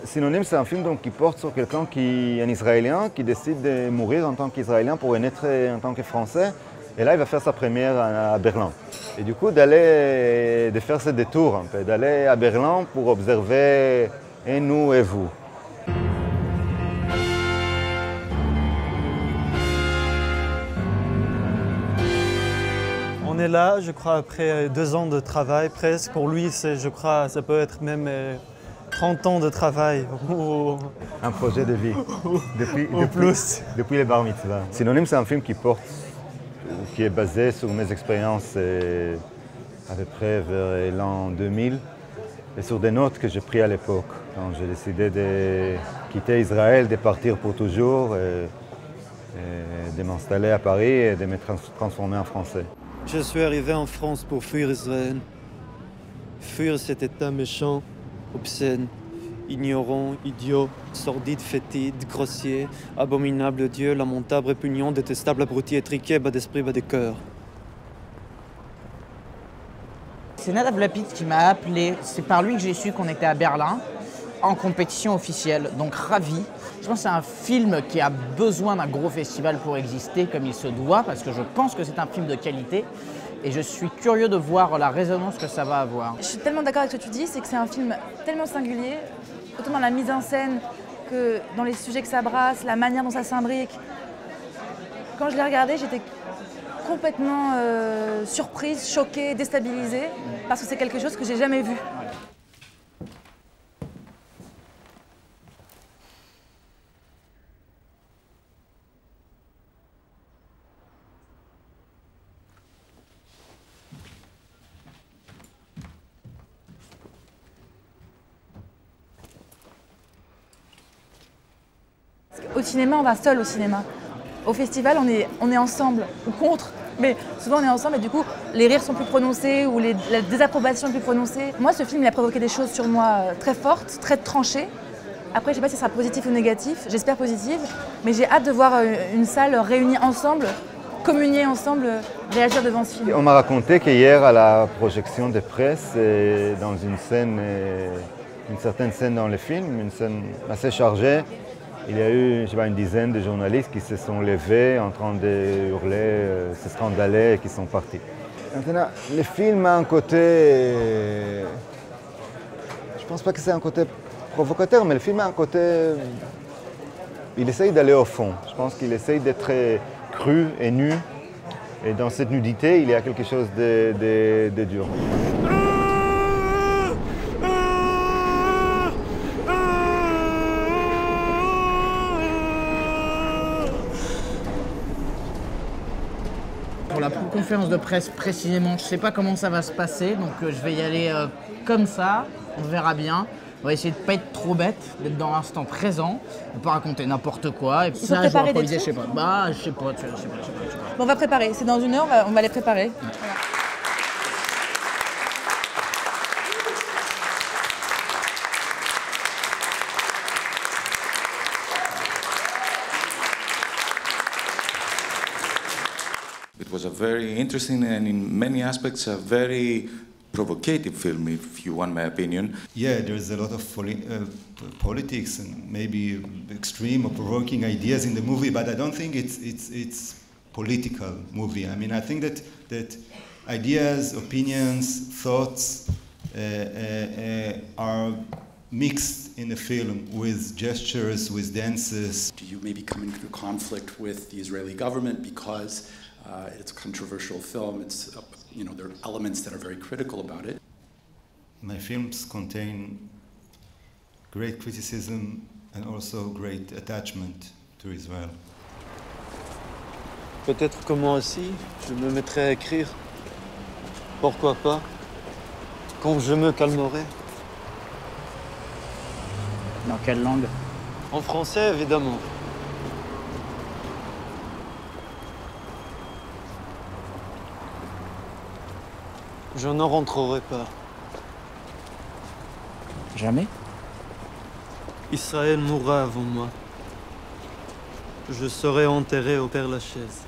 Synonyme, c'est un film donc, qui porte sur quelqu'un un Israélien qui décide de mourir en tant qu'Israélien pour naître en tant que Français. Et là, il va faire sa première à Berlin. Et du coup, de faire ce détour, un peu, d'aller à Berlin pour observer et nous et vous. On est là, je crois, après 2 ans de travail presque. Pour lui, je crois, ça peut être même 30 ans de travail. Un projet de vie. Depuis les bar mitzvah. Synonyme, c'est un film qui est basé sur mes expériences à peu près vers l'an 2000 et sur des notes que j'ai prises à l'époque. Quand j'ai décidé de quitter Israël, de partir pour toujours, et de m'installer à Paris et de me transformer en Français. Je suis arrivé en France pour fuir Israël. Fuir cet état méchant, obscène, ignorant, idiot, sordide, fétide, grossier, abominable, odieux, lamentable, répugnant, détestable, abruti, étriqué, bas d'esprit, bas de cœur. C'est Nadav Lapid qui m'a appelé. C'est par lui que j'ai su qu'on était à Berlin, en compétition officielle, donc ravi. Je pense que c'est un film qui a besoin d'un gros festival pour exister comme il se doit, parce que je pense que c'est un film de qualité. Et je suis curieux de voir la résonance que ça va avoir. Je suis tellement d'accord avec ce que tu dis, c'est que c'est un film tellement singulier, autant dans la mise en scène que dans les sujets que ça brasse, la manière dont ça s'imbrique. Quand je l'ai regardé, j'étais complètement surprise, choquée, déstabilisée, parce que c'est quelque chose que j'ai jamais vu. Au cinéma, on va seul au cinéma. Au festival, on est ensemble, ou contre, mais souvent on est ensemble et du coup, les rires sont plus prononcés ou la désapprobation est plus prononcée. Moi, ce film, il a provoqué des choses sur moi très fortes, très tranchées. Après, je ne sais pas si ce sera positif ou négatif, j'espère positif, mais j'ai hâte de voir une salle réunie ensemble, communier ensemble, réagir devant ce film. On m'a raconté qu'hier, à la projection de presse, dans une certaine scène dans le film, une scène assez chargée, il y a eu, je sais pas, une dizaine de journalistes qui se sont levés en train de hurler, se scandaler et qui sont partis. Maintenant, le film a un côté... Je pense pas que c'est un côté provocateur, mais le film a un côté... Il essaye d'aller au fond. Je pense qu'il essaye d'être cru et nu. Et dans cette nudité, il y a quelque chose de dur. Pour la conférence de presse précisément, je ne sais pas comment ça va se passer, donc je vais y aller comme ça, on verra bien. On va essayer de ne pas être trop bête, d'être dans l'instant présent, de ne pas raconter n'importe quoi. Et puis ça, je vais improviser, je sais pas. Bah, je sais pas. Bon, on va préparer, c'est dans 1 heure, on va les préparer. Ouais. It was a very interesting and in many aspects a very provocative film, if you want my opinion. Yeah, there's a lot of politics and maybe extreme or provoking ideas in the movie, but I don't think it's political movie. I mean, I think that ideas, opinions, thoughts are mixed in the film with gestures, with dances. Do you maybe come into conflict with the Israeli government because it's a controversial film? It's there are elements that are very critical about it. My films contain great criticism and also great attachment to Israel. Peut-être que moi aussi, je me mettrai à écrire. Pourquoi pas? Quand je me calmerai. Dans quelle langue? En français, évidemment. Je n'en rentrerai pas. Jamais? Israël mourra avant moi. Je serai enterré au Père-Lachaise.